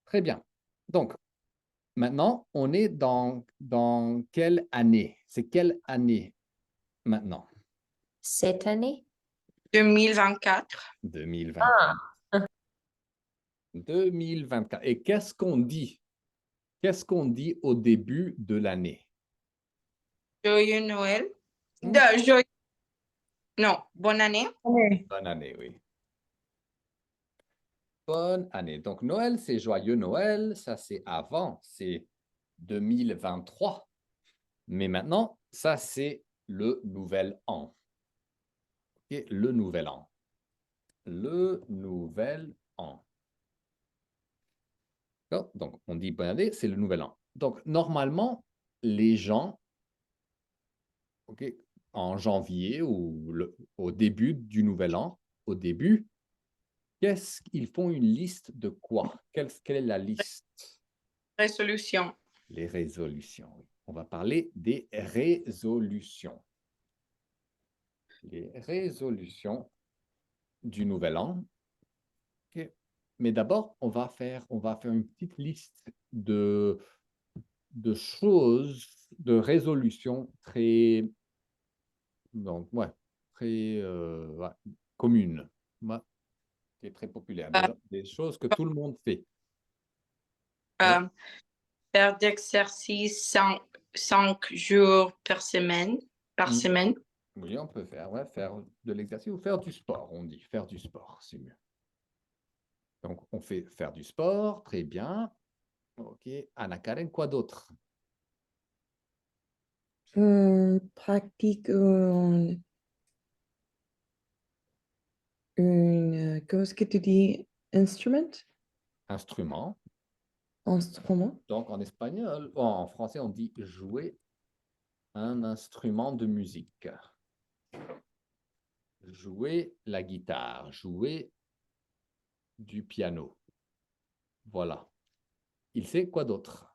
Très bien. Donc, maintenant, on est dans quelle année? C'est quelle année maintenant? Cette année? 2024. 2024. Ah, 2024. Et qu'est-ce qu'on dit? Qu'est-ce qu'on dit au début de l'année? Joyeux Noël. Hmm? Non, bonne année. Bonne année, oui. Bonne année. Donc, Noël, c'est joyeux Noël. Ça, c'est avant. C'est 2023. Mais maintenant, ça, c'est le nouvel an. Ok, le nouvel an. Le nouvel an. D'accord? Donc, on dit bonne année, c'est le nouvel an. Donc, normalement, les gens, ok, en janvier ou au début du nouvel an, au début, qu'est-ce qu'ils font une liste de quoi? Quelle est la liste? Résolution. Les résolutions. Oui. On va parler des résolutions. Les résolutions du nouvel an. Ok. Mais d'abord, on va faire une petite liste de choses, de résolutions très, donc, ouais, très ouais, communes, ouais, qui est très populaire, Euh, des choses que tout le monde fait. Oui, euh, Faire d'exercice 5 jours par semaine. Par Mm. semaine. Oui, on peut faire, ouais, faire de l'exercice ou faire du sport, on dit, faire du sport, c'est mieux. Donc, on fait faire du sport, très bien. Ok, Anna Karen, quoi d'autre? Pratique comment est-ce que tu dis, instrument? Instrument. Instrument? Donc, en espagnol, en français, on dit jouer un instrument de musique. Jouer la guitare, jouer du piano. Voilà. Il sait quoi d'autre?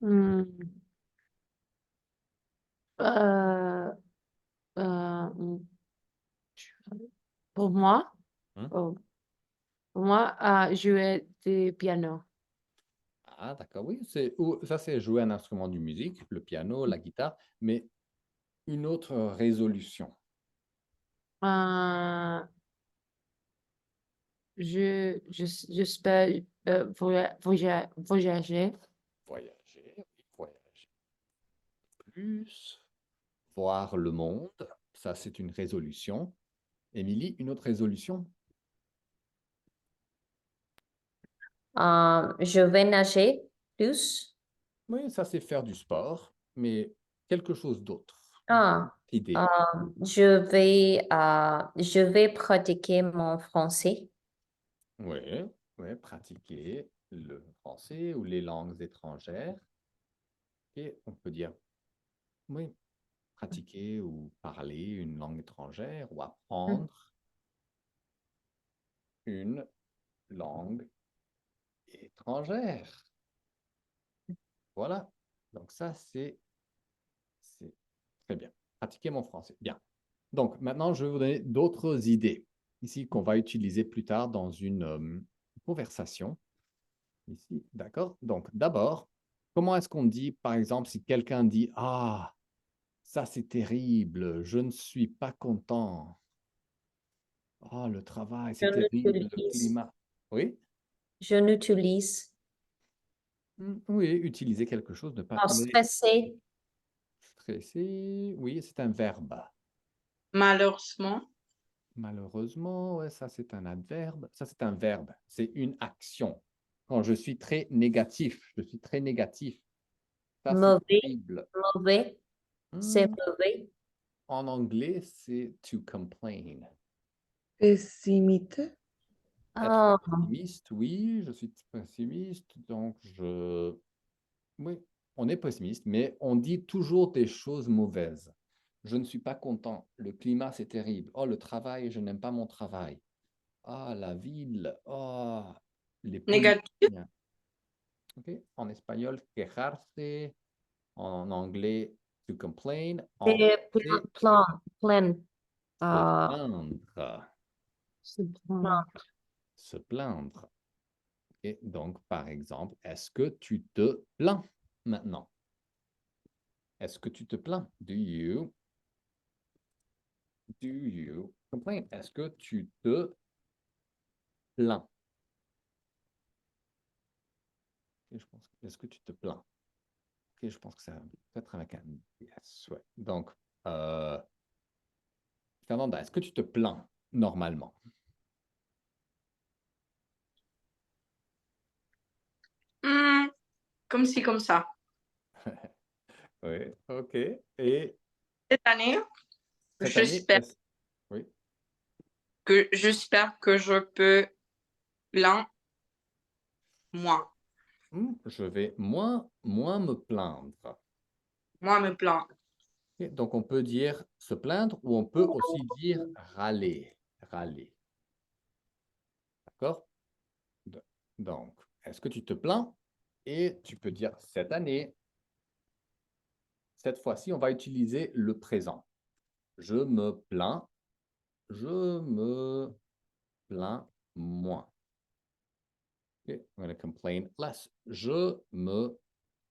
hmm, euh, hmm. Pour moi, Hein? oh, pour moi, jouer du piano. Ah, d'accord, oui. Ça, c'est jouer un instrument de musique, le piano, la guitare, mais une autre résolution. Euh, j'espère voyager. Voyager, oui, voyager plus, voir le monde. Ça, c'est une résolution. Émilie, une autre résolution? Je vais nager plus. Oui, ça, c'est faire du sport, mais quelque chose d'autre. Ah, Idée. euh, je vais pratiquer mon français. Oui, oui, pratiquer le français ou les langues étrangères. Et on peut dire, oui, pratiquer ou parler une langue étrangère ou apprendre une langue étrangère. Voilà. Donc ça, c'est très bien. Pratiquer mon français. Bien. Donc maintenant, je vais vous donner d'autres idées ici qu'on va utiliser plus tard dans une conversation. Ici, d'accord? Donc d'abord, comment est-ce qu'on dit, par exemple, si quelqu'un dit, ah, ça c'est terrible, je ne suis pas content. Ah, le travail, Je c'est terrible, le n'utilise, climat. Oui? je n'utilise Oui, utiliser quelque chose, ne pas. pas Mais stressé. stressé, oui, c'est un verbe. Malheureusement. Malheureusement, ouais, ça c'est un adverbe. Ça c'est un verbe. C'est une action. Quand je suis très négatif, je suis très négatif. Ça c'est Mauvais, terrible. mauvais, c'est Hmm, mauvais. En anglais, c'est to complain. Pessimiste? Être Ah, pessimiste, oui, je suis pessimiste, donc oui, on est pessimiste, mais on dit toujours des choses mauvaises. Je ne suis pas content. Le climat, c'est terrible. Oh, le travail, je n'aime pas mon travail. Ah, la ville. Oh, les Négatif. politiciens. Ok. En espagnol, quejarse. En anglais, to complain. En c'est français, plein. se Ah, plaindre. c'est plein. Se plaindre. Et donc, par exemple, est-ce que tu te plains maintenant? Est-ce que tu te plains? Do you complain? Est-ce que tu te plains? Ok, est-ce que tu te plains? Ok, je pense que ça peut être avec un yes, ouais. Donc, Fernanda, est-ce que tu te plains normalement? Comme ci, comme ça. Oui, ok. Et Cette année, cette année, j'espère oui. que je peux plaindre moi. Je vais moins me plaindre. Moi me plaindre. Ok, donc, on peut dire se plaindre ou on peut aussi dire râler. Râler. D'accord? Donc, est-ce que tu te plains? Et tu peux dire cette année. Cette fois-ci, on va utiliser le présent. Je me plains. Je me plains moins. Okay, I'm going to complain less. Je me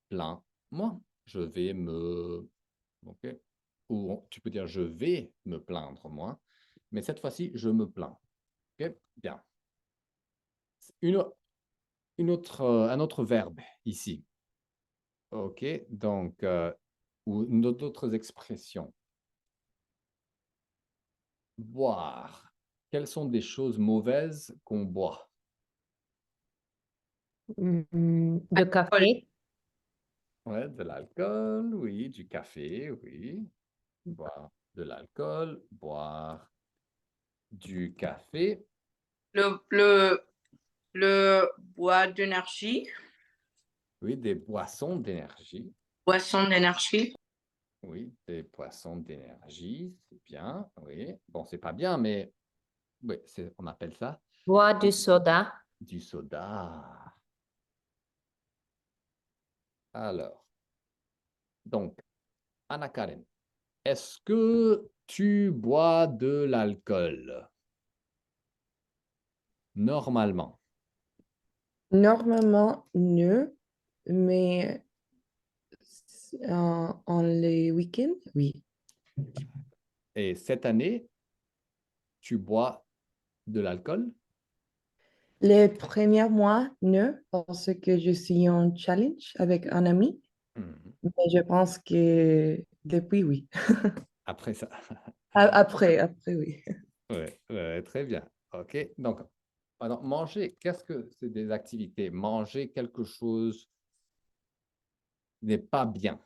plains moins. Je vais me... OK. Ou tu peux dire je vais me plaindre moins. Mais cette fois-ci, je me plains. OK, bien. Un autre verbe ici. OK, donc, ou d'autres expressions. Boire. Quelles sont des choses mauvaises qu'on boit? De café, Ouais, de l'alcool, oui, du café, oui. Boire de l'alcool, boire du café, Le bois d'énergie, oui, des boissons d'énergie, boisson d'énergie. oui, des boissons d'énergie, c'est bien, oui. Bon, c'est pas bien, mais oui, on appelle ça boire du soda. du soda. Alors, donc, Anna Karen, est-ce que tu bois de l'alcool? Normalement. Normalement, non, mais en les week-ends, oui. Et cette année, tu bois de l'alcool? Les premiers mois, non, parce que je suis en challenge avec un ami, Mhm. mais je pense que depuis, oui. Après ça. Après, oui. Ouais, très bien. OK. Donc, alors, manger, qu'est-ce que c'est des activités? Manger quelque chose n'est pas bien.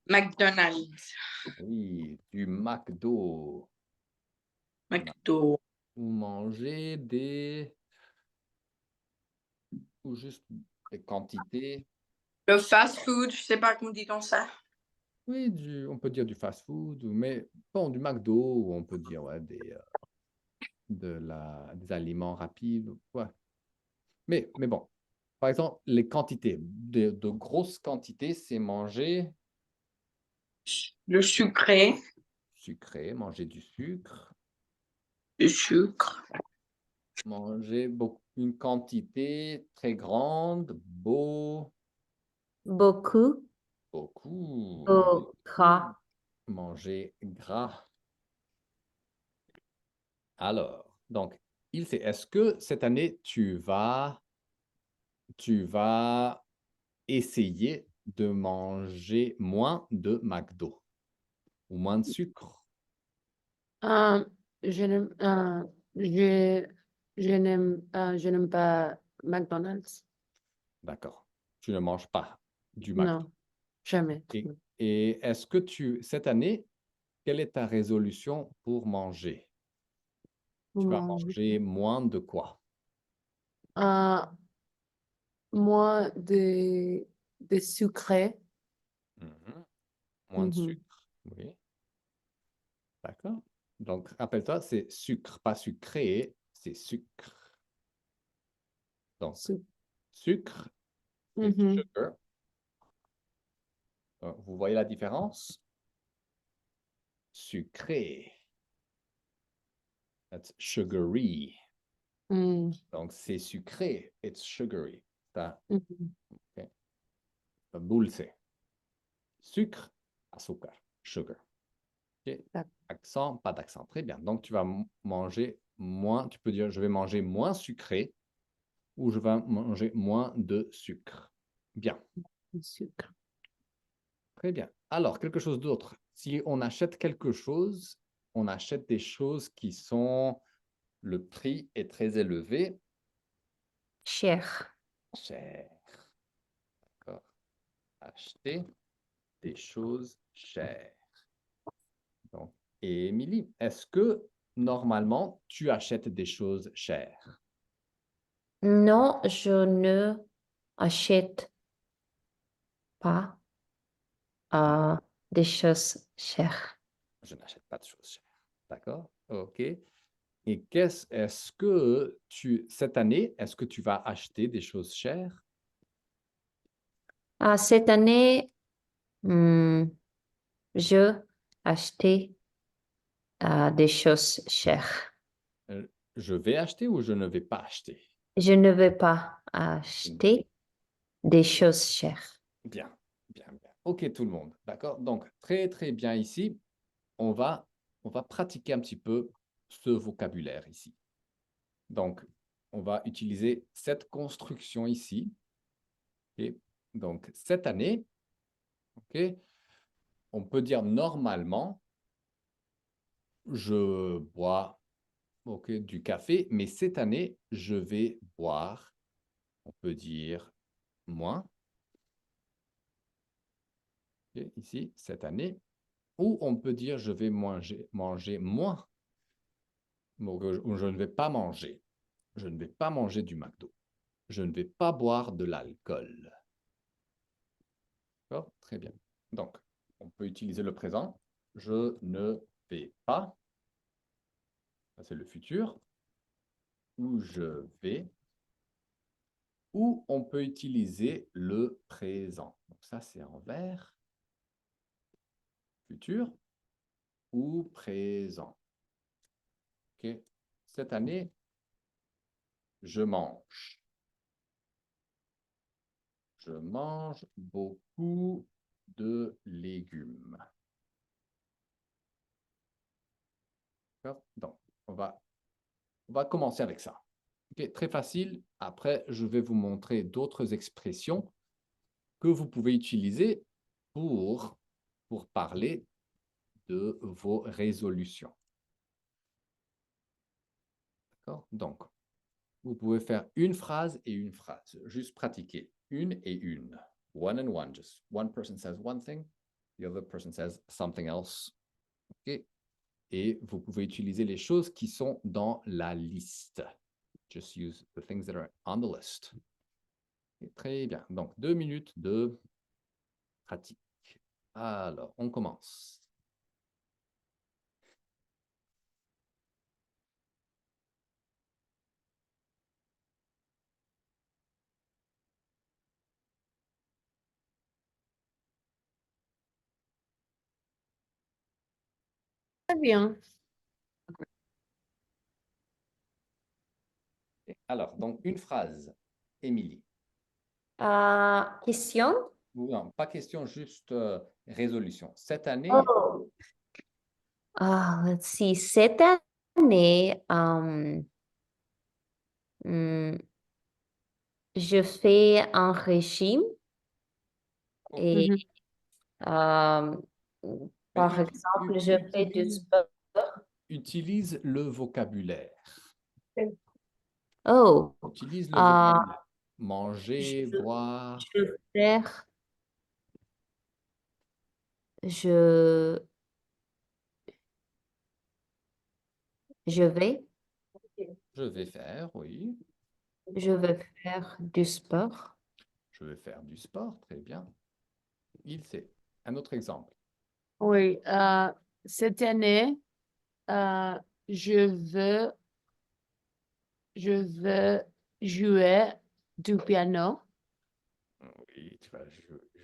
McDonald's, Oui, du McDo. McDo. Ou manger ou juste des quantités. Le fast food, je sais pas comment dit-on ça. Oui, on peut dire du fast-food, mais bon, du McDo, ou on peut dire ouais, des aliments rapides. Ouais. Mais bon, par exemple, les quantités, de grosses quantités, c'est manger Le sucré, sucré, manger du sucre, le sucre. manger une quantité très grande, Beaucoup beaucoup, au gras. manger gras. Alors, donc, est-ce que cette année, tu vas essayer de manger moins de McDo ou moins de sucre? Euh, je n'aime je, je n'aime pas McDonald's. D'accord. Tu ne manges pas du McDo. Non, jamais. Et est-ce que cette année, quelle est ta résolution pour manger? Pour Tu vas manger. manger moins de quoi? Euh, Moi, de sucré. Mhm. Moins de Mhm. sucre. Oui, d'accord. Donc, rappelle-toi, c'est sucre, pas sucré, c'est sucre. Donc, Su- sucre, c'est Mhm. sugar. Vous voyez la différence? Sucré. That's sugary. Mm. Donc, c'est sucré. It's sugary. Está Ujú. dulce. Sucre, azúcar, sugar. Ok. D'accord. Accent, pas d'accent. Très bien. Donc, tu vas manger moins, tu peux dire je vais manger moins sucré ou je vais manger moins de sucre. Bien, Le sucre. très bien. Alors, quelque chose d'autre. Si on achète quelque chose, on achète des choses qui sont, le prix est très élevé, Cher. cher. D'accord. Acheter des choses chères. Donc, et Émilie, est-ce que normalement tu achètes des choses chères? Non, je ne achète pas des choses chères. Je n'achète pas de choses chères. D'accord? OK. Et est-ce que cette année, est-ce que tu vas acheter des choses chères? Cette année, je acheté des choses chères. Je vais acheter ou je ne vais pas acheter? Je ne vais pas acheter des choses chères. Bien, bien, bien. OK, tout le monde. D'accord? Donc, très, très bien ici. On va pratiquer un petit peu ce vocabulaire ici. Donc, on va utiliser cette construction ici. OK? Donc, cette année, OK, on peut dire normalement, je bois du café, mais cette année, je vais boire, on peut dire moins, OK, ici, cette année, ou on peut dire je vais manger moins, ou je ne vais pas manger. Je ne vais pas manger du McDo. Je ne vais pas boire de l'alcool. D'accord? Très bien. Donc, on peut utiliser le présent. Je ne vais pas. Ça, c'est le futur. Ou je vais. Ou on peut utiliser le présent. Donc, ça, c'est en vert. Futur ou présent. OK? Cette année, je mange. Je mange beaucoup de légumes. D'accord? Donc, on va commencer avec ça. OK, très facile. Après, je vais vous montrer d'autres expressions que vous pouvez utiliser pour parler de vos résolutions. D'accord? Donc, vous pouvez faire une phrase et une phrase. Juste pratiquer une et une. One and one. Just one person says one thing, the other person says something else. OK? Et vous pouvez utiliser les choses qui sont dans la liste. Just use the things that are on the list. Okay, très bien. Donc, 2 minutes de pratique. Alors, on commence. Très bien. Alors, donc, une phrase. Émilie. Question? Non, pas question, juste résolution. Cette année, Oh. Let's see. Cette année, je fais un régime et par mais exemple, je fais du sport. utilise le vocabulaire. Oh, Utilise le vocabulaire. Manger, boire. je faire, je vais, Je vais faire, oui. je vais faire du sport. Je vais faire du sport, très bien. Il sait. Un autre exemple. Oui, cette année, je veux, je veux jouer du piano. Oui, tu vas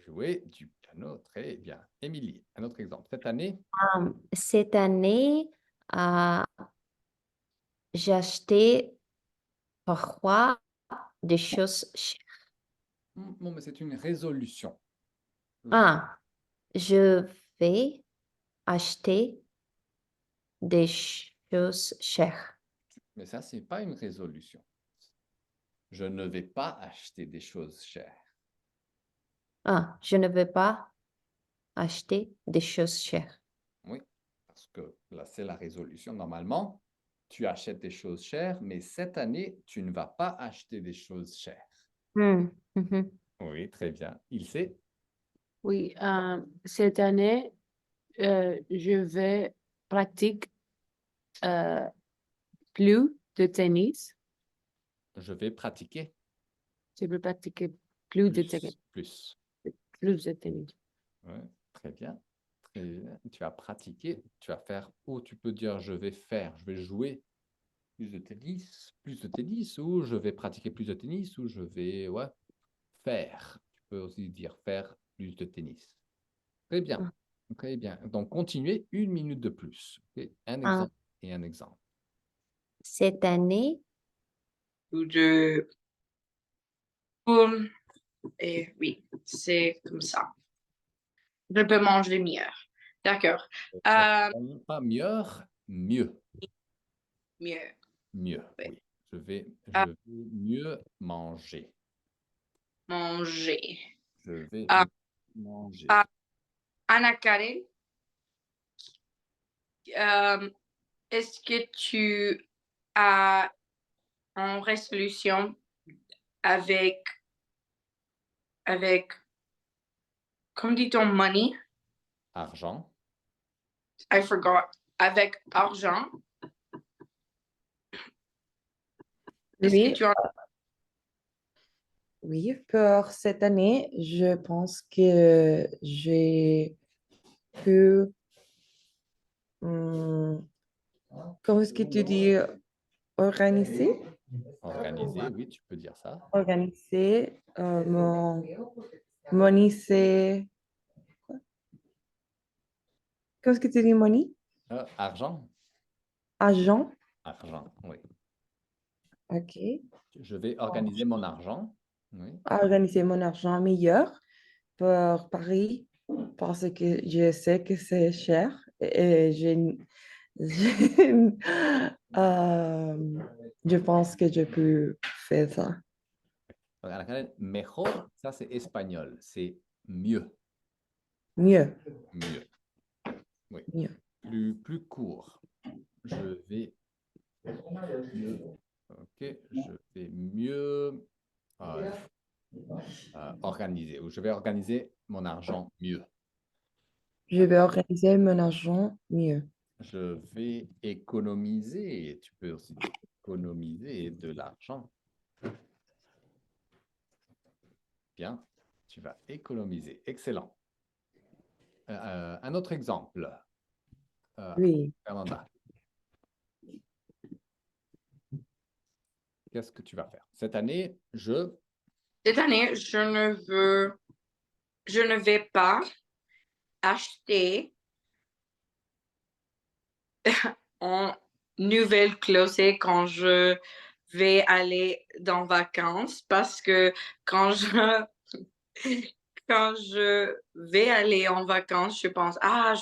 jouer du piano, très bien. Émilie, un autre exemple. Cette année, Cette année, j'ai acheté parfois des choses chères. Non, mais c'est une résolution. Ah, je vais acheter des choses chères. Mais ça, c'est pas une résolution. Je ne vais pas acheter des choses chères. Ah, je ne vais pas acheter des choses chères. Oui, parce que là, c'est la résolution. Normalement, tu achètes des choses chères, mais cette année, tu ne vas pas acheter des choses chères. Mhm. Oui, très bien. Il sait. Oui, cette année, je vais pratiquer plus de tennis. Je vais pratiquer Je vais pratiquer plus de tennis. plus. Plus de tennis. Ouais, très bien. Très bien. Tu vas pratiquer, tu vas faire, ou tu peux dire je vais faire, je vais jouer plus de tennis, ou je vais pratiquer plus de tennis, ou je vais faire. Tu peux aussi dire faire plus de tennis. Très bien, Ah. très bien. Donc, continuez 1 minute de plus. Ok. Un Ah. exemple et un exemple. Cette année, Ou de... Boum. Et oui, c'est comme ça. Je peux manger mieux. D'accord. Pas mieux, mieux, Mieux. mieux. Oui. Oui, je vais Ah. mieux manger. Manger. Je vais Ah. manger. Ah. Anna Karen, est-ce que tu as une résolution avec, comment dit-on, money? Argent. I forgot. Avec argent. Est-ce que Oui, tu as... oui, pour cette année, je pense que j'ai pu, comment est-ce que tu dis, organiser, Organisé, oui, tu peux dire ça. organiser mon lycée. Qu'est-ce que tu dis, money? Argent. Agent. Argent, oui. OK. Je vais organiser mon argent. Oui. Organiser mon argent meilleur pour Paris parce que je sais que c'est cher et je, je pense que je peux faire ça. Mejor, ça c'est espagnol. C'est mieux. Mieux, Mieux. Oui. mieux. Plus court. Je vais mieux. Ok. Je vais mieux organiser. Ou je vais organiser mon argent mieux. Je vais organiser mon argent mieux. Je vais économiser. Tu peux aussi économiser de l'argent. Bien. Tu vas économiser. Excellent. Un autre exemple. Oui. Fernanda, qu'est-ce que tu vas faire? Cette année, Cette année, je ne vais pas acheter en nouvelle closet quand je vais aller dans vacances parce que quand je quand je vais aller en vacances, je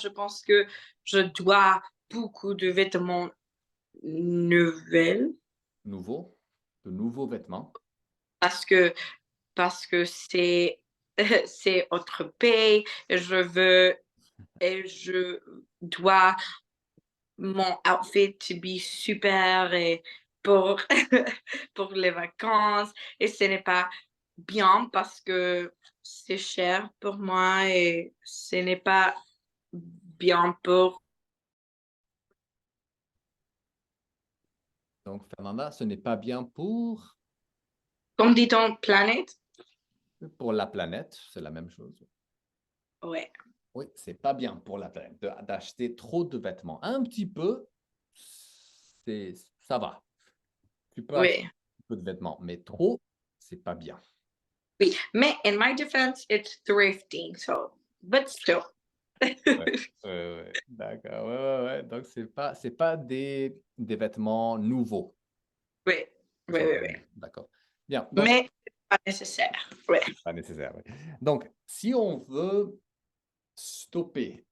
pense que je dois beaucoup de vêtements nouvelles de nouveaux vêtements. parce que c'est c'est autre pays et je dois mon outfit to be super et pour pour les vacances et ce n'est pas bien parce que c'est cher pour moi et ce n'est pas bien pour Donc, Fernanda, ce n'est pas bien comme dit-on planète. la planète. C'est la même chose. Ouais. Oui, c'est pas bien pour la planète d'acheter trop de vêtements. Un petit peu, ça va. Tu peux acheter Oui. un peu de vêtements, mais trop, c'est pas bien. Oui, mais in my defense, it's thrifting, so, but still. D'accord. Ouais. Donc, c'est pas des vêtements nouveaux. Oui, oui, oui, oui. D'accord. Bien. Donc, Mais Pas nécessaire. Ouais. Pas nécessaire, oui. Donc, si on veut stopper,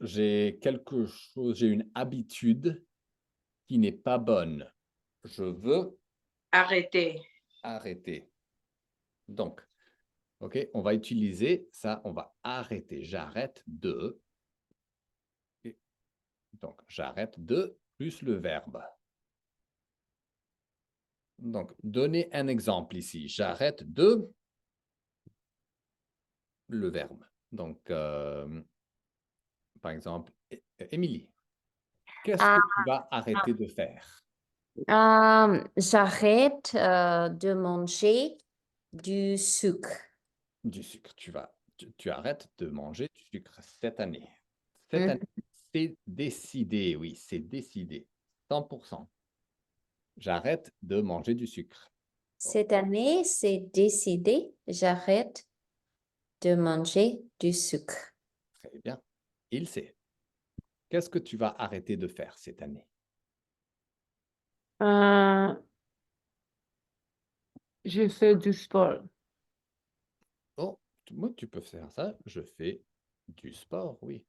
j'ai quelque chose, j'ai une habitude qui n'est pas bonne. Je veux Arrêter. arrêter. Donc, OK, on va utiliser ça, on va arrêter. J'arrête de. Et donc, j'arrête de plus le verbe. Donc, donnez un exemple ici. J'arrête de le verbe. Donc, par exemple, Émilie, qu'est-ce Ah, que tu vas arrêter de faire? J'arrête de manger du sucre. Du sucre. Tu arrêtes de manger du sucre cette année. Cette année, c'est décidé, oui, c'est décidé. 100%. J'arrête de manger du sucre. Cette année, c'est décidé, j'arrête de manger du sucre. Très bien. Il sait. Qu'est-ce que tu vas arrêter de faire cette année? Je fais du sport. Oh, moi, tu peux faire ça. Je fais du sport, oui.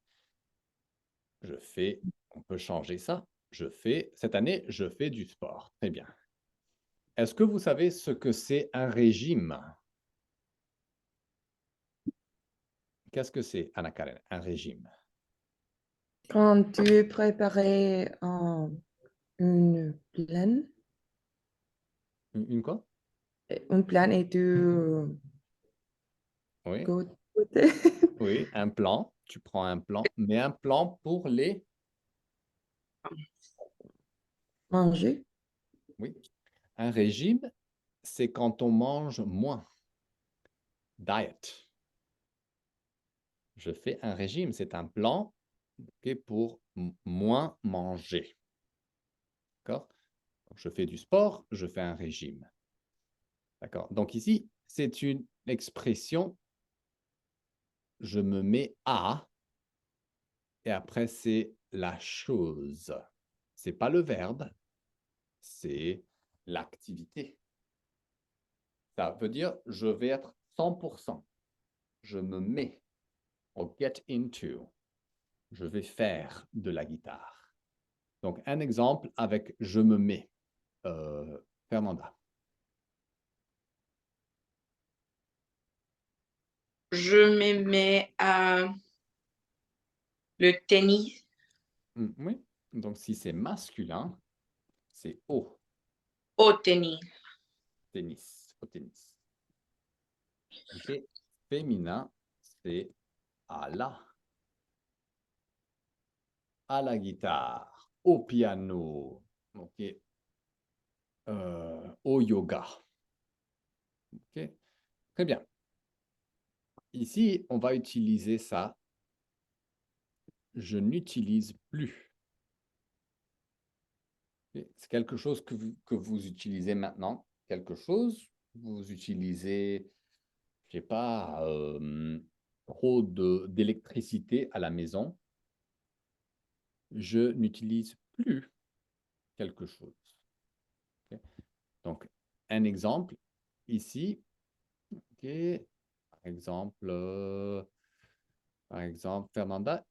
On peut changer ça. Cette année, je fais du sport. Très bien. Est-ce que vous savez ce que c'est un régime? Qu'est-ce que c'est, Anna Karen, un régime? Quand tu préparais une plaine, Une quoi? et tu Oui, côté oui, un plan. Tu prends un plan, mais un plan pour les... manger. Oui. Un régime, c'est quand on mange moins. Diet. Je fais un régime, c'est un plan pour moins manger. D'accord? Je fais du sport, je fais un régime. D'accord? Donc ici, c'est une expression, je me mets à, et après c'est la chose. C'est pas le verbe, c'est l'activité. Ça veut dire, je vais être 100%. Je me mets au get into. Je vais faire de la guitare. Donc, un exemple avec je me mets. Fernanda. Je me mets à le tennis. Oui. Donc, si c'est masculin, c'est au Au tennis. tennis. Au tennis. OK. Féminin, c'est à la guitare, au piano, OK. Au yoga. OK. Très bien. Ici, on va utiliser ça. Je n'utilise plus. Okay. C'est quelque chose que vous utilisez maintenant. Quelque chose, vous utilisez, je sais pas, trop d'électricité à la maison. Je n'utilise plus quelque chose. Okay. Donc, un exemple ici. Okay. Par exemple, Fernanda,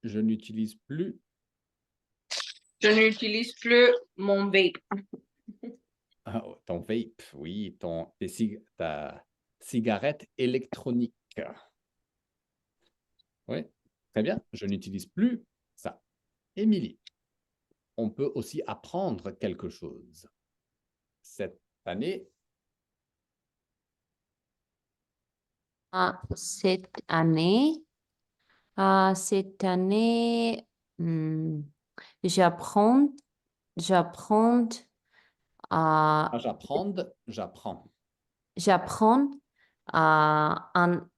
je n'utilise plus. Je n'utilise plus mon vape. Ton vape, oui, ta cigarette électronique. Oui, très bien. Je n'utilise plus ça. Émilie, on peut aussi apprendre quelque chose. Cette année, Cette année, cette année, j'apprends, j'apprends, j'apprends. j'apprends un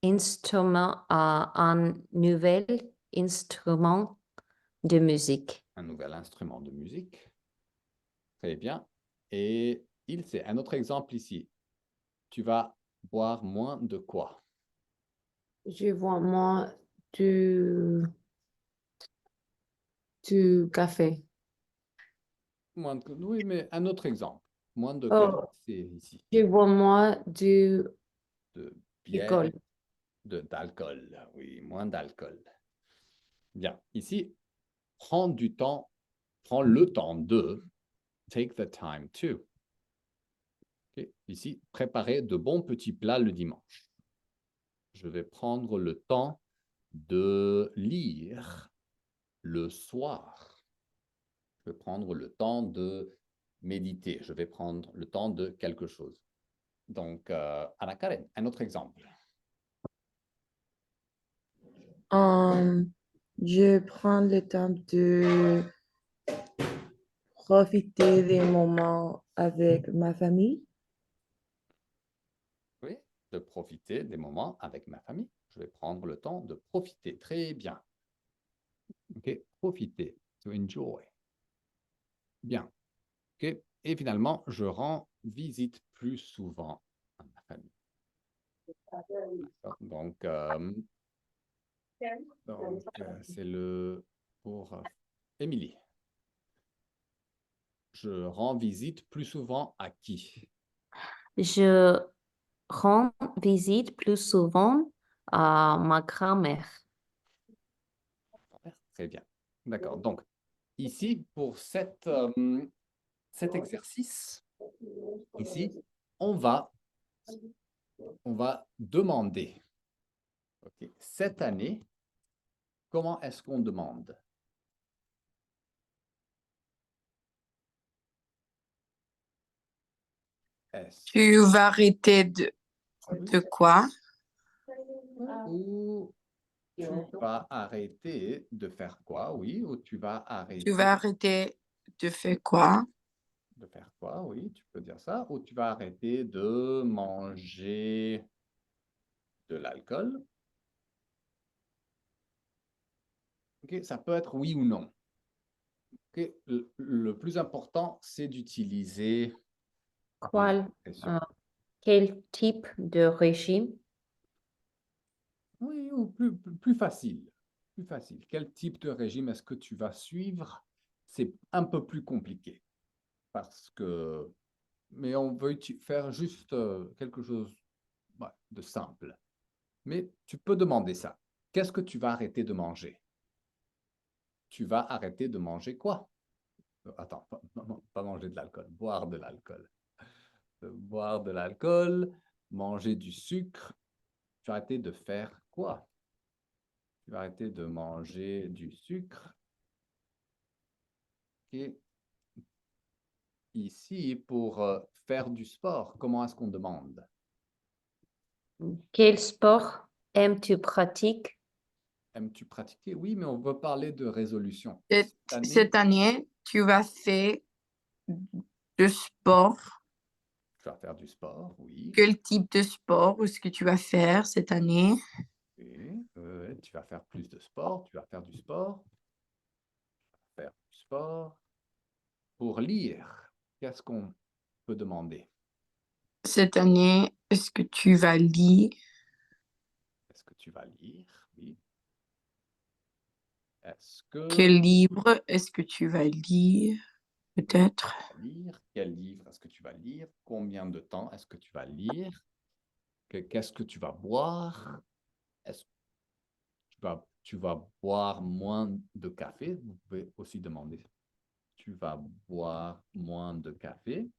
instrument, un nouvel instrument de musique. Un nouvel instrument de musique. Très bien. Et c'est un autre exemple ici. Tu vas boire moins de quoi? Je vois moins du café. Oui, mais un autre exemple. Moins de Oh. café, c'est ici. Je bois moins De bière, d'alcool. d'alcool. Oui, moins d'alcool. Bien. Ici, prends du temps, prends le temps de, take the time to. Ok. Ici, préparer de bons petits plats le dimanche. Je vais prendre le temps de lire le soir. Je vais prendre le temps de méditer. Je vais prendre le temps de quelque chose. Donc, Anna Karen, un autre exemple. Je prends le temps de profiter des moments avec ma famille. Oui, de profiter des moments avec ma famille. Je vais prendre le temps de profiter. Très bien. OK, profiter, to enjoy. Bien. OK. Et finalement, je rends visite plus souvent à ma famille. Donc, c'est le pour Émilie. Je rends visite plus souvent à qui? Je rends visite plus souvent à ma grand-mère. Très bien. D'accord. Donc, ici, pour cet exercice, ici, on va demander. OK. Cette année, comment est-ce qu'on demande? Tu vas arrêter de quoi? Ou tu vas arrêter de faire quoi? Oui, ou tu vas arrêter Tu vas arrêter de faire quoi? de faire quoi? Oui, tu peux dire ça. Ou tu vas arrêter de manger de l'alcool. OK, ça peut être oui ou non. OK, le plus important, c'est d'utiliser l'expression. Quel type de régime? Oui, ou plus facile. Plus facile. Quel type de régime est-ce que tu vas suivre? C'est un peu plus compliqué. Parce que, mais on veut faire juste quelque chose de simple. Mais tu peux demander ça. Qu'est-ce que tu vas arrêter de manger? Tu vas arrêter de manger quoi? Attends, pas manger de l'alcool, boire de l'alcool. Boire de l'alcool, manger du sucre. Tu vas arrêter de faire quoi? Tu vas arrêter de manger du sucre. Et ici, pour faire du sport, comment est-ce qu'on demande? Quel sport aimes-tu pratiquer? Aimes-tu pratiquer? Oui, mais on veut parler de résolution. Cette année, tu vas faire de sport. Tu vas faire du sport, oui. Quel type de sport est-ce que tu vas faire cette année? Oui, tu vas faire plus de sport, tu vas faire du sport. Faire du sport. Pour lire, qu'est-ce qu'on peut demander? Cette année, est-ce que tu vas lire? Est-ce que tu vas lire? Oui. Est-ce que Quel livre est-ce que tu vas lire? Peut-être. lire? Quel livre est-ce que tu vas lire? Combien de temps est-ce que tu vas lire? Qu'est-ce que tu vas boire? Est-ce que tu vas boire moins de café? Vous pouvez aussi demander. Tu vas boire moins de café.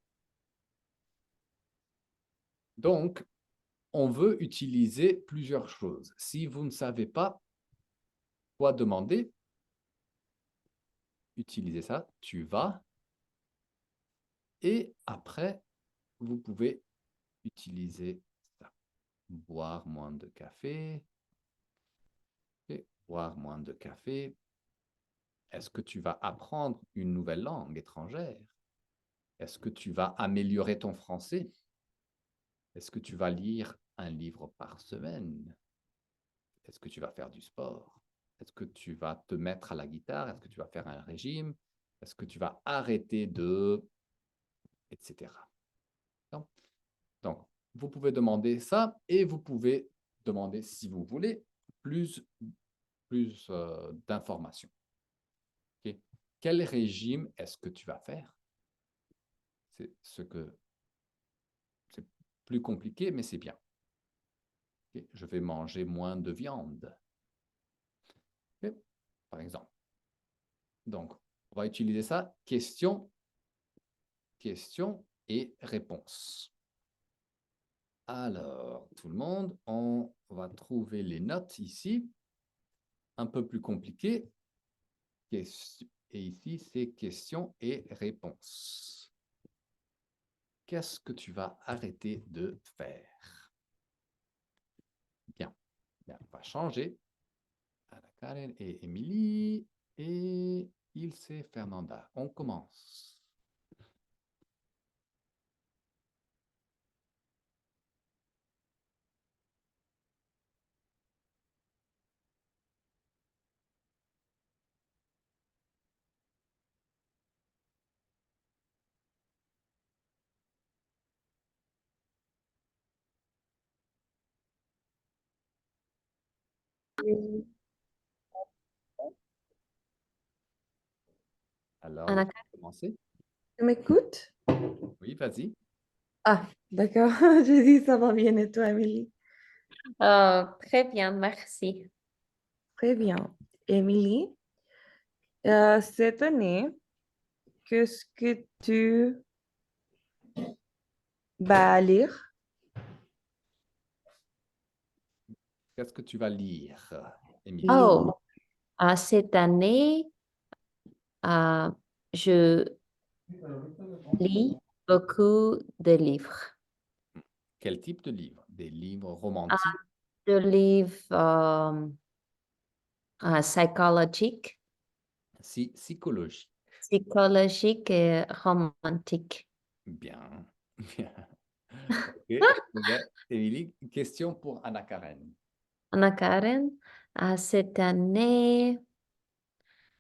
Donc, on veut utiliser plusieurs choses. Si vous ne savez pas quoi demander, utilisez ça. Tu vas. Et après, vous pouvez utiliser ça. Boire moins de café. Et boire moins de café. Est-ce que tu vas apprendre une nouvelle langue étrangère? Est-ce que tu vas améliorer ton français? Est-ce que tu vas lire un livre par semaine? Est-ce que tu vas faire du sport? Est-ce que tu vas te mettre à la guitare? Est-ce que tu vas faire un régime? Est-ce que tu vas arrêter de... etc. Donc, vous pouvez demander ça et vous pouvez demander, si vous voulez, plus d'informations. Okay. Quel régime est-ce que tu vas faire? C'est plus compliqué, mais c'est bien. Ok, je vais manger moins de viande. Ok, par exemple. Donc, on va utiliser ça. Question et réponse. Alors, tout le monde, on va trouver les notes ici. Un peu plus compliqué. Et ici, c'est question et réponse. Qu'est-ce que tu vas arrêter de faire? Bien. Bien, on va changer. Anna-Karen et Émilie. Et Ilse et Fernanda. On commence. Alors, Anna, je vais commencer. Tu m'écoutes? Oui, vas-y. Ah, d'accord. J'ai dit ça va bien et toi, Émilie? très bien, merci. Très bien. Émilie, cette année, qu'est-ce que tu vas lire? Qu'est-ce que tu vas lire, Émilie? Oh, cette année, je lis beaucoup de livres. Quel type de livre? Des livres romantiques? De livres psychologiques, Psychologie. psychologiques et romantiques. Bien. Bien. Ok. Bien. Émilie, question pour Anna-Karen. Anna-Karen, cette année,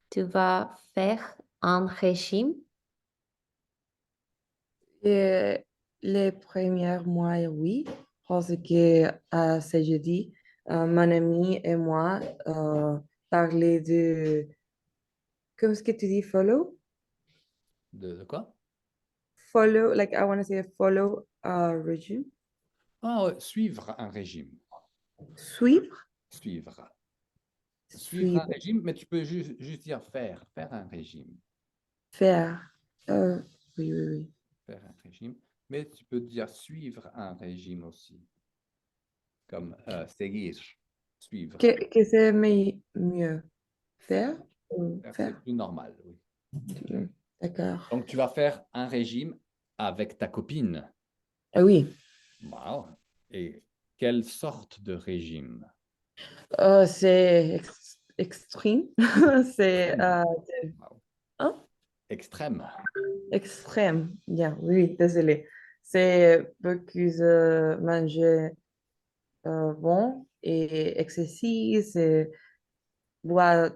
tu vas faire un régime? Et les premiers mois, oui, parce que ce jeudi, mon ami et moi parlaient de, comment est-ce que tu dis follow? De quoi? Follow, like I want to say follow regime. Ah, ouais, suivre un régime. Suivre? Suivre. Suivre un Suivre. régime, mais tu peux juste dire faire. Faire un régime. Faire. Oui, oui, oui. Faire un régime. Mais tu peux dire suivre un régime aussi. Comme seguir. Suivre. Que c'est mieux? Faire ou Faire, c'est faire? plus normal, oui. D'accord. Donc, tu vas faire un régime avec ta copine. Ah oui. Wow. Et quelle sorte de régime? C'est extrême. C'est Extrême. Wow. hein? Extrême. Extrême. Bien, oui, désolé. C'est beaucoup manger bon et exercice, et boire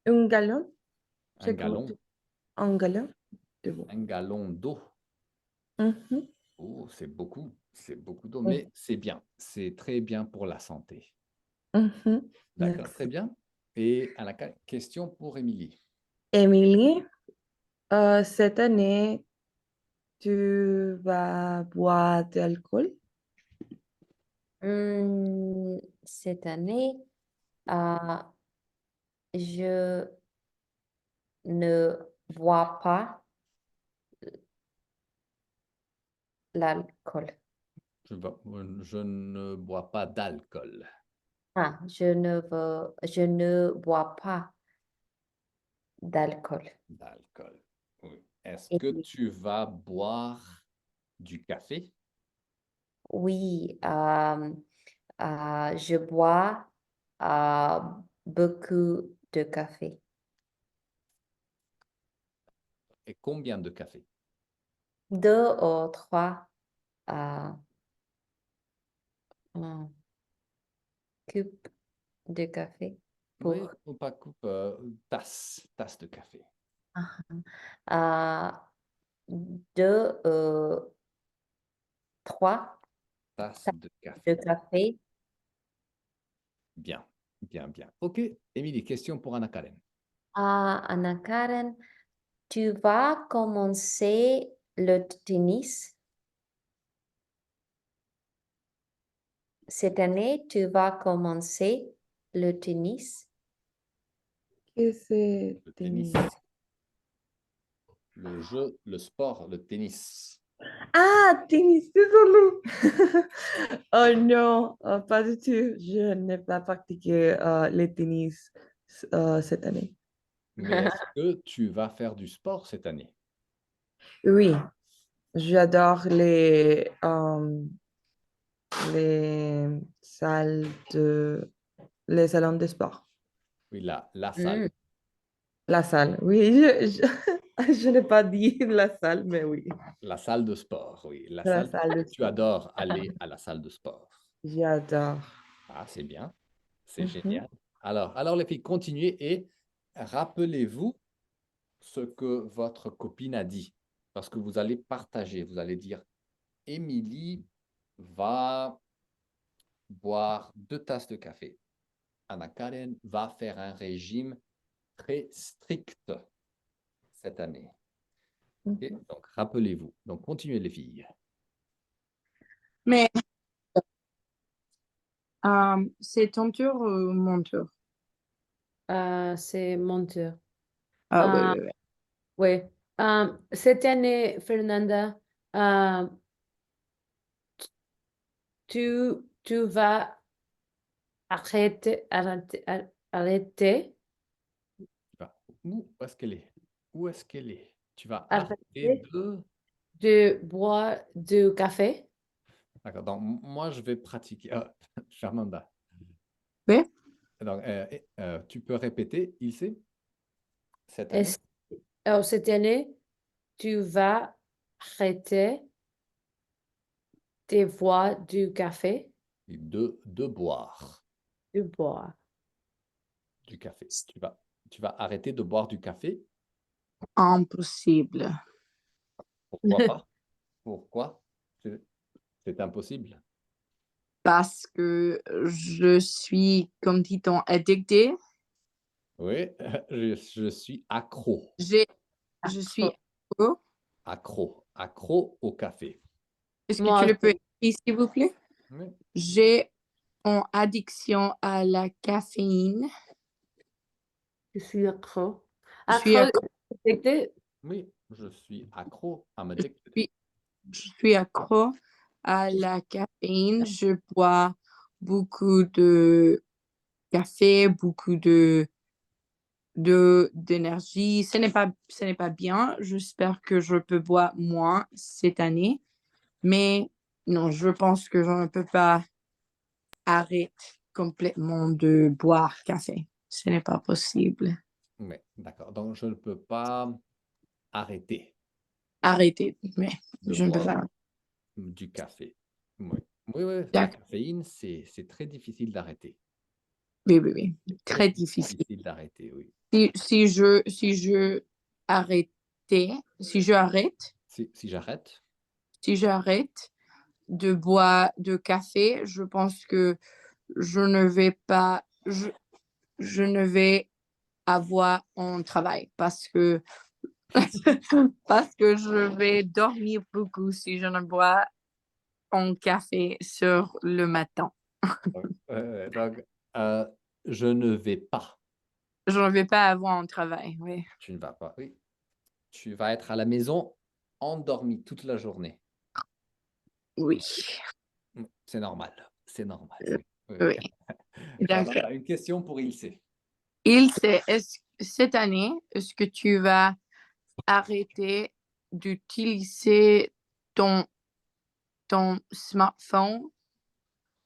un gallon. Un C'est quoi? gallon. Un gallon de bon. Un gallon d'eau. Mhm. Oh, c'est beaucoup d'eau, Oui. mais c'est bien. C'est très bien pour la santé. Mhm. D'accord, Merci. très bien. Et à la question pour Émilie. Émilie, cette année, tu vas boire de l'alcool? Cette année, je ne bois pas l'alcool. Je ne bois pas d'alcool. Je ne bois pas d'alcool. D'alcool. Oui. Est-ce Et que tu vas boire du café? oui, je bois beaucoup de café. Et combien de café? 2 ou 3 cubes de café pour Oui, ou pas coupe, tasse de café. euh, 2 ou 3 Tasse de de café. café. Bien, bien, bien. OK. Émilie, question pour Anna-Karen. Anna-Karen, tu vas commencer le tennis. Cette année, tu vas commencer le tennis. Que c'est Le tennis. tennis? Le jeu, le sport, le tennis. Ah, tennis, désolé. Oh non, pas du tout. Je n'ai pas pratiqué le tennis cette année. Mais est-ce que tu vas faire du sport cette année? Oui, j'adore les salles les salons de sport. Oui, la salle. La salle, oui, je n'ai pas dit la salle, mais oui, La salle de sport, oui. La la salle, salle de tu sport. adores aller à la salle de sport. J'adore. Ah, c'est bien. C'est Mhm. génial. Alors, les filles, continuez et rappelez-vous ce que votre copine a dit. Parce que vous allez partager. Vous allez dire, Émilie va boire 2 tasses de café. Anna Karen va faire un régime très strict cette année. Ok. Donc, rappelez-vous. Donc, continuez les filles. Mais c'est ton tour ou mon tour? C'est mon tour. Ah oui, Ah, oui, oui. oui. Cette année, Fernanda, tu vas arrêter Tu vas- Où est-ce qu'elle est? Où est-ce qu'elle est? Tu vas Arrêter. arrêter de... de boire du café. D'accord. Donc, moi, je vais pratiquer. Ah, Charmanda. Oui? Donc, tu peux répéter, il sait, cette année? Est-ce- cette année, tu vas arrêter de boire du café, De boire de boire. du café. Tu vas arrêter de boire du café. Impossible. Pourquoi pas? Pourquoi? C'est impossible. Parce que je suis, comme dit-on, addictée. Oui, je suis accro. Je suis accro. Accro au café. Est-ce que Moi tu le peux aussi, écrire, s'il vous plaît? Oui. J'ai une addiction à la caféine. je suis accro. Je suis Accro, accro, addicted. Oui, je suis accro à me je je suis accro à la caféine. Je bois beaucoup de café, beaucoup d'énergie. Ce n'est pas bien. J'espère que je peux boire moins cette année. Mais non, je pense que je ne peux pas arrêter complètement de boire café. Ce n'est pas possible. Oui, d'accord. Donc, je ne peux pas arrêter Arrêter, mais de je ne peux boire pas. du café. Oui, oui, oui. La D'accord. caféine, c'est très difficile d'arrêter. Oui, oui, oui. Très difficile. Difficile d'arrêter, oui. Si je arrêtais, si je arrête, Si j'arrête, si j'arrête de boire de café, je pense que je ne vais pas, je ne vais avoir un travail parce que parce que je vais dormir beaucoup si je ne bois un café sur le matin. donc, je ne vais pas. Je ne vais pas avoir un travail, oui. Tu ne vas pas, oui. Tu vas être à la maison endormi toute la journée. Oui, C'est normal. C'est normal. Oui. oui. Alors, D'accord. une question pour Ilse. Cette année, est-ce que tu vas arrêter d'utiliser ton smartphone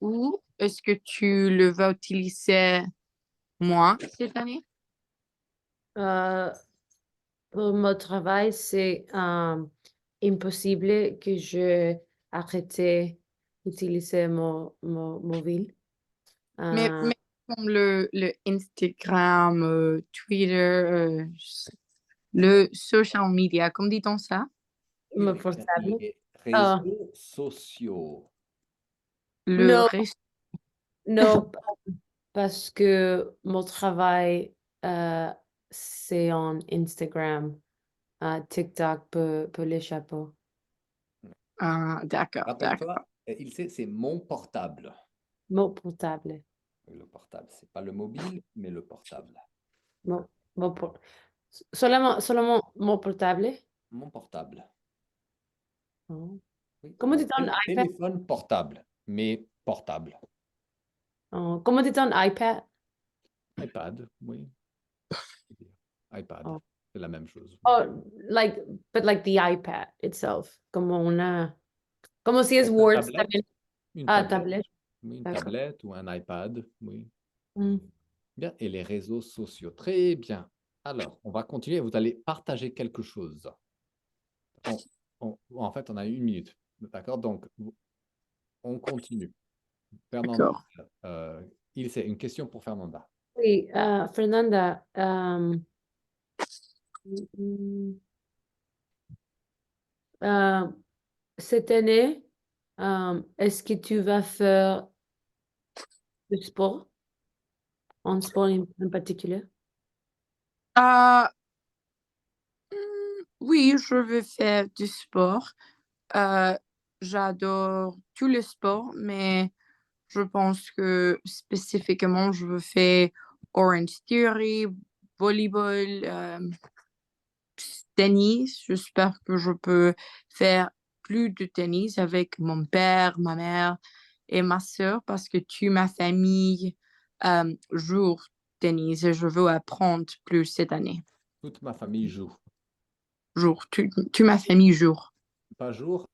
ou est-ce que tu le vas utiliser moins cette année? Pour mon travail, c'est impossible que je arrête d'utiliser mon mobile. Mais comme le Instagram, Twitter, le social media, comme dit-on ça? Mon portable. Les Ah, réseaux sociaux. Le non, reste. non, parce que mon travail, c'est en Instagram. TikTok peut l'échapper. Ah, d'accord, d'accord. Rappelle-toi, il sait, c'est mon portable. Mon portable. Le portable, c'est pas le mobile, mais le portable. Mon por- Seulement mon portable. Mon portable. Oh. Oui, Comment mon dit-on iPad? téléphone portable, mais portable. Oh. Comment dit-on iPad? iPad, oui. iPad, Oh. c'est la même chose. Oh, but like the iPad itself. Como si es Une Word tablette, también. une Ah, tablette. tablette. Oui, une D'accord. tablette ou un iPad, oui. Mm. Bien, et les réseaux sociaux. Très bien. Alors, on va continuer. Vous allez partager quelque chose. En fait, on a 1 minute. D'accord? Donc, on continue. Fernanda, D'accord. il sait, une question pour Fernanda. Oui, Fernanda, mm, euh, cette année, est-ce que tu vas faire du sport? Un sport en particulier? Ah, oui, je vais faire du sport. J'adore tous les sports, mais je pense que spécifiquement, je veux faire Orange Theory, volleyball, tennis. J'espère que je peux faire plus de tennis avec mon père, ma mère et ma sœur parce que toute ma famille joue au tennis et je veux apprendre plus cette année. Toute ma famille joue. Toute ma famille joue. Pas jour.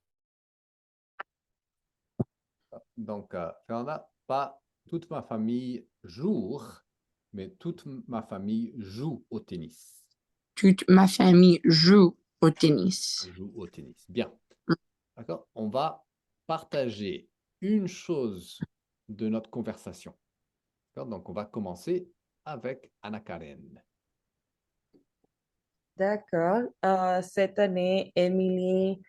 Donc, Fernanda, pas toute ma famille joue, mais toute ma famille joue au tennis. Toute ma famille joue au tennis. Joue au tennis. Bien. D'accord? On va partager une chose de notre conversation. D'accord? Donc, on va commencer avec Anna Karen. D'accord. Cette année, Émilie,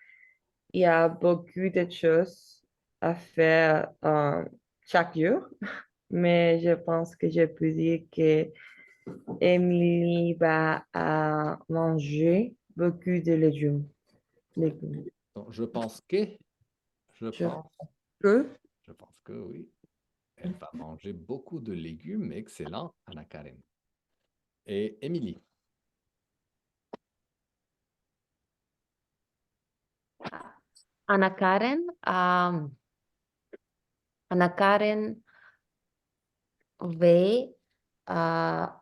il y a beaucoup de choses à faire chaque jour, mais je pense que je peux dire que Émilie va à manger beaucoup de légumes. Légumes. Donc, je pense que, je Je pense, peux. je pense que oui, elle va manger beaucoup de légumes. Excellent, Anna Karen. Et Émilie. Ana Karen, Ana Karen ve, ah,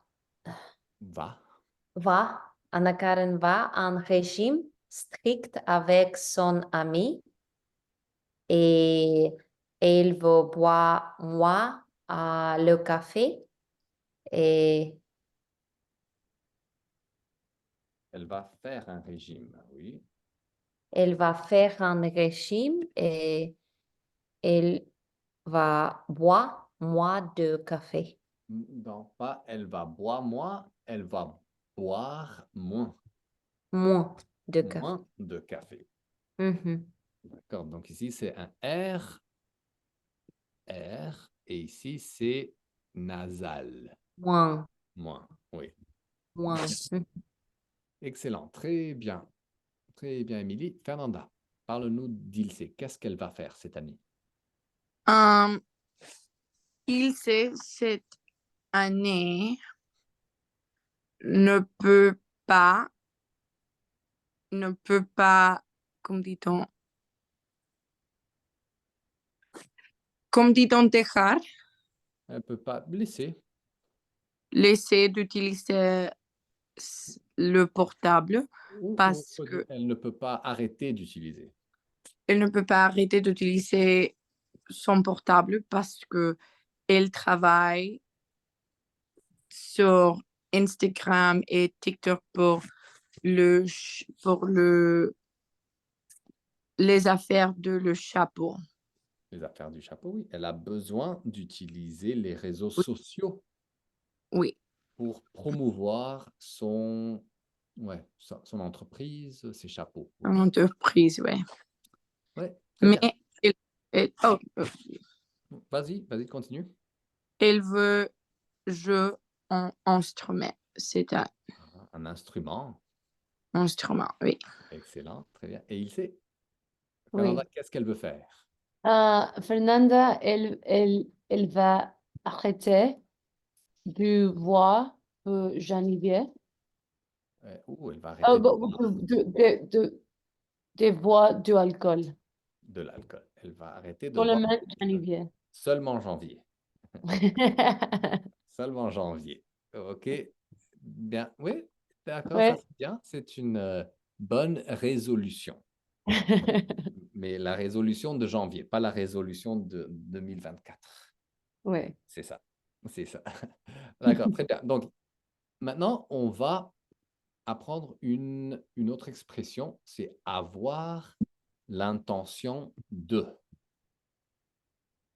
Va. Ana Karen va en régime strict avec son ami et elle va boire moi le café et Elle va faire un régime, oui. elle va faire un régime et elle va boire moi de café. Non, pas elle va boire moins, elle va boire moins. Moins de café. Moins de café. Mhm. D'accord, donc ici c'est un R, R, et ici c'est nasal. Moins, Moins, oui. moins. Mhm. Excellent, très bien, Émilie. Fernanda, parle-nous d'Ilse. Qu'est-ce qu'elle va faire cette année? Il sait cette année ne peut pas, comme dit-on, dejar, Elle ne peut pas blesser. laisser d'utiliser le portable parce Ou que elle ne peut pas arrêter d'utiliser. elle ne peut pas arrêter d'utiliser son portable parce que elle travaille sur Instagram et TikTok pour les affaires de le chapeau. Les affaires du chapeau, oui. Elle a besoin d'utiliser les réseaux Oui. sociaux Oui, pour promouvoir ouais, son entreprise, ses chapeaux. Oui. en entreprise, ouais. Ouais, très Mais bien. Vas-y, continue. elle veut jouer un instrument. C'est un Un instrument. instrument, oui. Excellent, très bien. Et il sait, Oui. Fernanda, qu'est-ce qu'elle veut faire? Fernanda, elle va arrêter de boire Geneviève. Elle va arrêter De boire de l'alcool. de l'alcool. Elle va arrêter de Pour le boire même Geneviève. seulement en janvier. Seulement en janvier. OK. Bien. Oui, d'accord, ça Ouais. c'est bien. C'est une bonne résolution. Mais la résolution de janvier, pas la résolution de 2024. Ouais. C'est ça. C'est ça. D'accord, très bien. Donc, maintenant, on va apprendre une autre expression, c'est avoir l'intention de.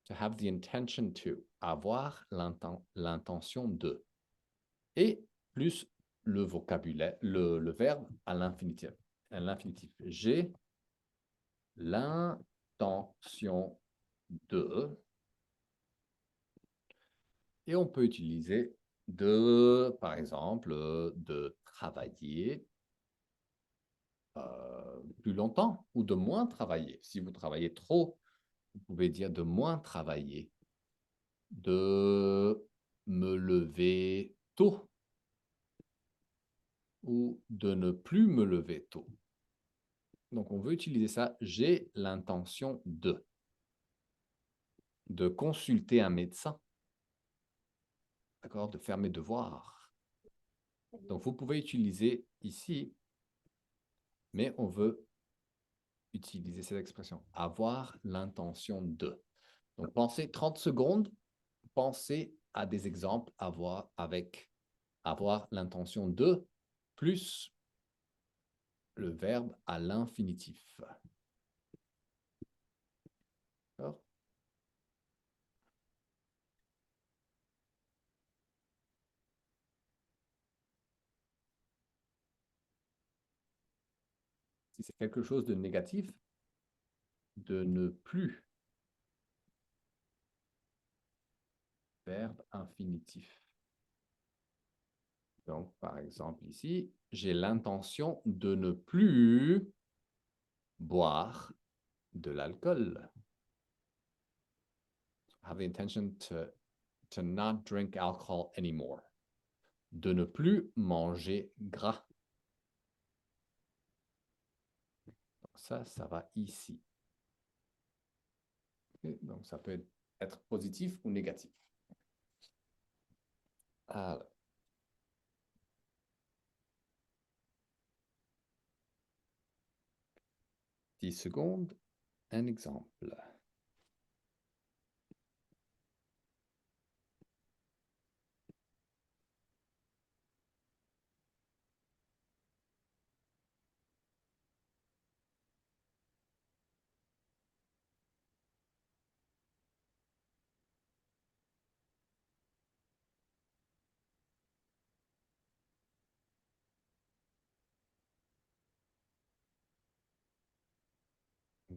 To have the intention to. Avoir l'intention de. Et plus le vocabulaire, le verbe à l'infinitif. J'ai l'intention de. Et on peut utiliser de, par exemple, de travailler plus longtemps ou de moins travailler. Si vous travaillez trop, vous pouvez dire de moins travailler, de me lever tôt ou de ne plus me lever tôt. Donc, on veut utiliser ça. J'ai l'intention de consulter un médecin, d'accord, de faire mes devoirs. Donc, vous pouvez utiliser ici, mais on veut utiliser cette expression, avoir l'intention de. Donc, pensez 30 secondes, pensez à des exemples avec avoir l'intention de plus le verbe à l'infinitif. D'accord? Si c'est quelque chose de négatif, de ne plus. Verbe infinitif. Donc, par exemple, ici, j'ai l'intention de ne plus boire de l'alcool. Have the intention to not drink alcohol anymore. De ne plus manger gras. Donc ça va ici. Okay, donc, ça peut être positif ou négatif. Alors. 10 secondes, un exemple.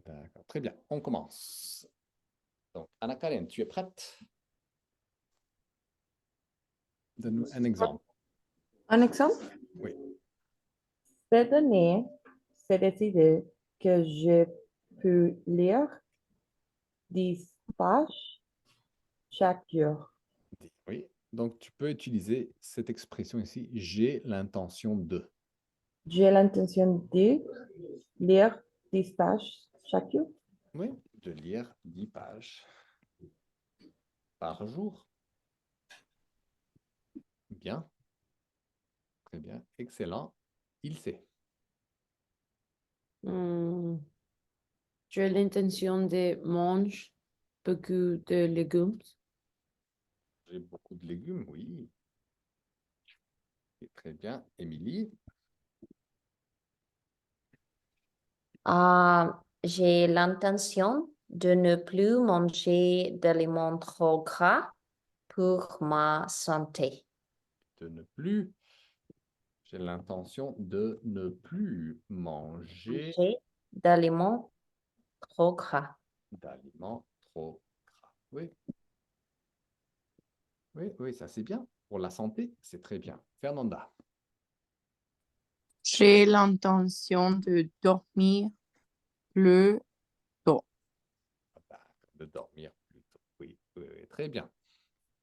D'accord, très bien. On commence. Donc, Anna-Karen, tu es prête? Donne-nous un exemple. Un exemple? Oui. Cette année, c'est décidé que je peux lire 10 pages chaque jour. Oui. Donc, tu peux utiliser cette expression ici. J'ai l'intention de. J'ai l'intention de lire 10 pages chaque jour. Oui, de lire 10 pages par jour. Bien. Très bien. Excellent. Il sait. J'ai l'intention de manger beaucoup de légumes. J'ai beaucoup de légumes, oui. Et très bien. Émilie? J'ai l'intention de ne plus manger d'aliments trop gras pour ma santé. De ne plus. J'ai l'intention de ne plus manger D'aliments trop gras. d'aliments trop gras. Oui. Oui, oui, ça c'est bien. Pour la santé, c'est très bien. Fernanda? J'ai l'intention de dormir plus De dormir plus tôt. Oui, oui, oui, très bien.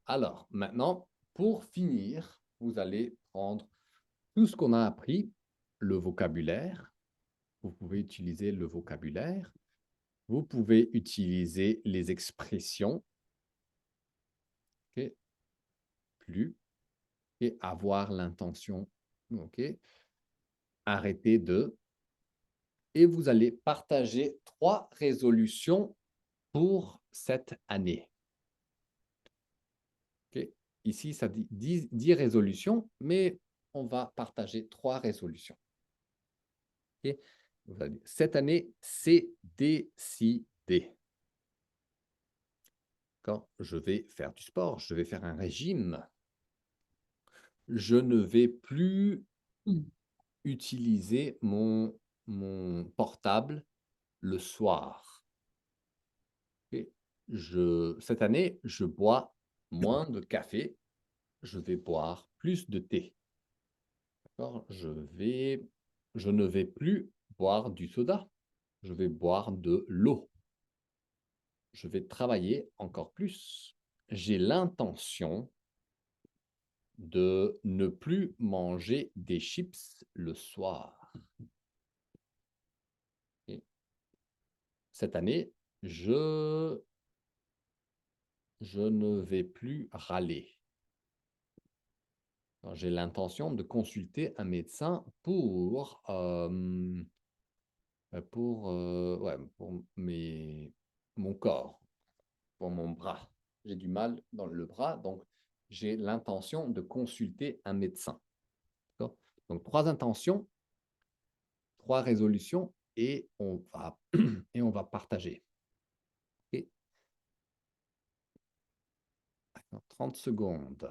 Alors, maintenant, pour finir, vous allez prendre tout ce qu'on a appris, le vocabulaire. Vous pouvez utiliser le vocabulaire. Vous pouvez utiliser les expressions. Ok. Plus. Et avoir l'intention. Ok. Arrêter de. Et vous allez partager 3 résolutions pour cette année. Ok. Ici, ça dit 10 résolutions, mais on va partager 3 résolutions. Ok. Vous allez dire, cette année, c'est décidé. Quand je vais faire du sport, je vais faire un régime. Je ne vais plus utiliser mon portable le soir. Ok. Cette année, je bois moins de café. Je vais boire plus de thé. D'accord. Je ne vais plus boire du soda. Je vais boire de l'eau. Je vais travailler encore plus. J'ai l'intention de ne plus manger des chips le soir. Et cette année, je ne vais plus râler. J'ai l'intention de consulter un médecin pour mon corps, pour mon bras. J'ai du mal dans le bras, donc j'ai l'intention de consulter un médecin. D'accord. Donc, 3 intentions, 3 résolutions, et on va partager. Ok. 30 secondes.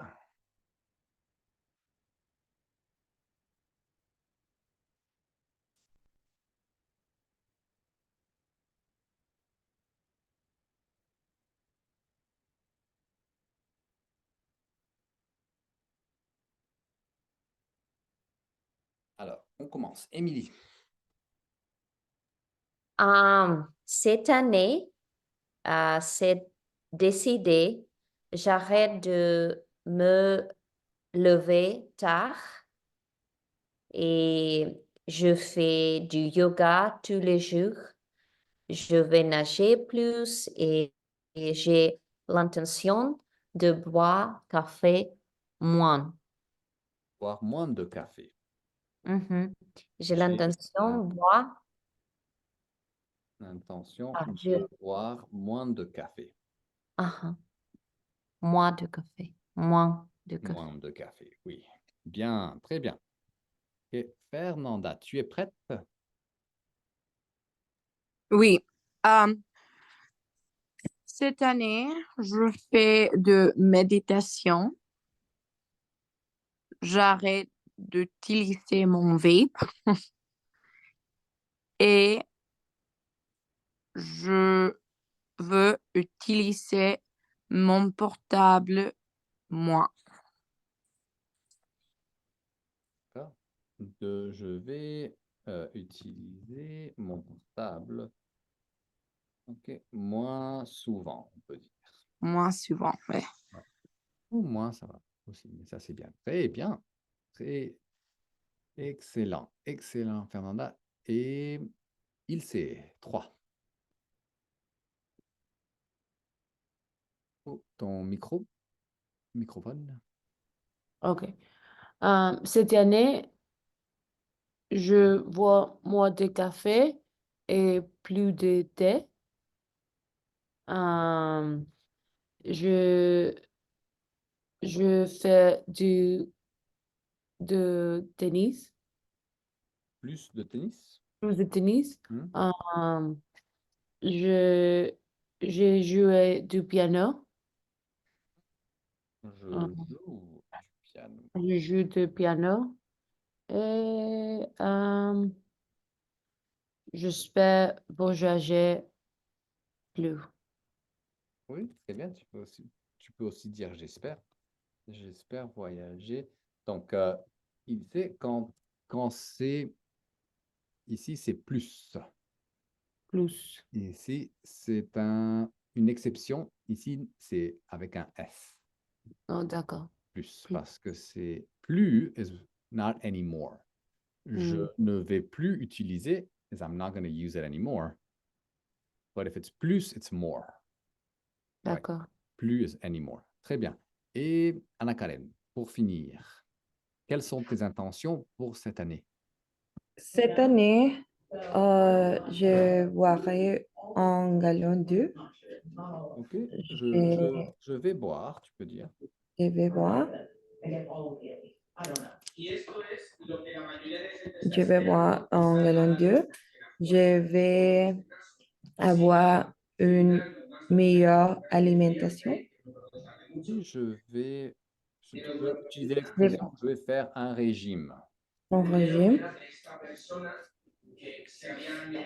Alors, on commence. Émilie. Cette année, c'est décidé, j'arrête de me lever tard et je fais du yoga tous les jours. Je vais nager plus et j'ai l'intention de boire café moins. Boire moins de café. Mhm. J'ai J'ai l'intention de boire. l'intention Ah, de boire moins de café. Moins de café. Moins de café. Moins de café, oui. Bien, très bien. Et Fernanda, tu es prête? Oui. Cette année, je fais de méditation. J'arrête d'utiliser mon vape et je veux utiliser mon portable moins. D'accord. Je vais utiliser mon portable. Ok, moins souvent, on peut dire. Moins souvent, ouais. Ouais. Ou moins, ça va aussi, mais ça c'est bien. Très bien. Très excellent. Excellent, Fernanda. Et il c'est 3. Oh, ton microphone. OK. Cette année, je bois moins de café et plus de thé. Je, je fais de tennis, Plus de tennis. plus de tennis. Hmm. Je, j'ai joué du piano. Je Euh, joue du piano. je joue du piano. Et j'espère voyager plus. Oui, très bien. Tu peux aussi dire j'espère. J'espère voyager. Donc, il sait quand c'est ici, c'est plus. Plus. Ici, c'est un une exception. Ici, c'est avec un S, Oh, d'accord. plus, Plus. parce que c'est plus is not anymore. Je ne vais plus utiliser, is I'm not going to use it anymore. But if it's plus, it's more. Ouais. D'accord. Plus is anymore. Très bien. Et Anna Karen, pour finir, quelles sont tes intentions pour cette année? Cette année, je boirai un gallon d'eau. Ok, Et je vais boire, tu peux dire. je vais boire. Je vais boire un gallon d'eau. Je vais avoir une meilleure alimentation. Et tu peux utiliser l'expression, je vais faire un régime. Un régime.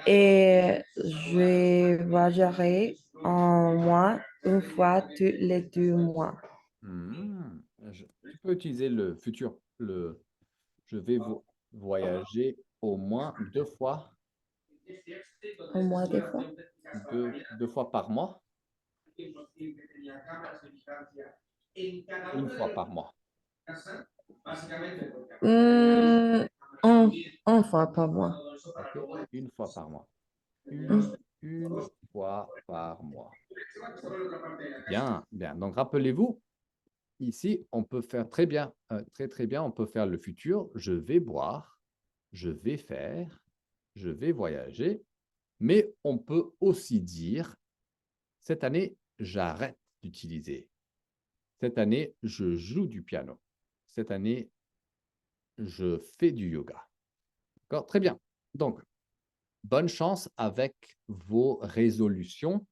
Et je voyagerai en mois une fois tous les 2 mois. Tu peux utiliser le futur, je vais voyager au moins 2 fois, Un mois des fois. 2 fois par mois, une fois par mois. Un fois par mois. Ok, une fois par mois. Une fois par mois. Bien, bien. Donc, rappelez-vous, ici, on peut faire très bien, très bien, on peut faire le futur. Je vais boire, je vais faire, je vais voyager. Mais on peut aussi dire, cette année, j'arrête d'utiliser. Cette année, je joue du piano. Cette année, je fais du yoga. D'accord? Très bien. Donc, bonne chance avec vos résolutions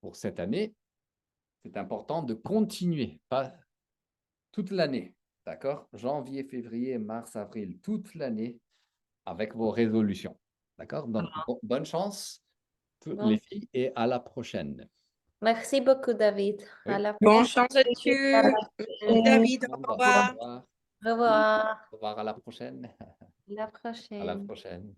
pour cette année. C'est important de continuer, pas toute l'année. D'accord? Janvier, février, mars, avril, toute l'année avec vos résolutions. D'accord? Donc, bonne chance, toutes les filles, et à la prochaine. Merci beaucoup, David. Oui. À la Bonne prochaine. chance à tu, David. Au Au revoir. revoir. Au revoir. Au revoir, à la prochaine. À la À la prochaine. prochaine.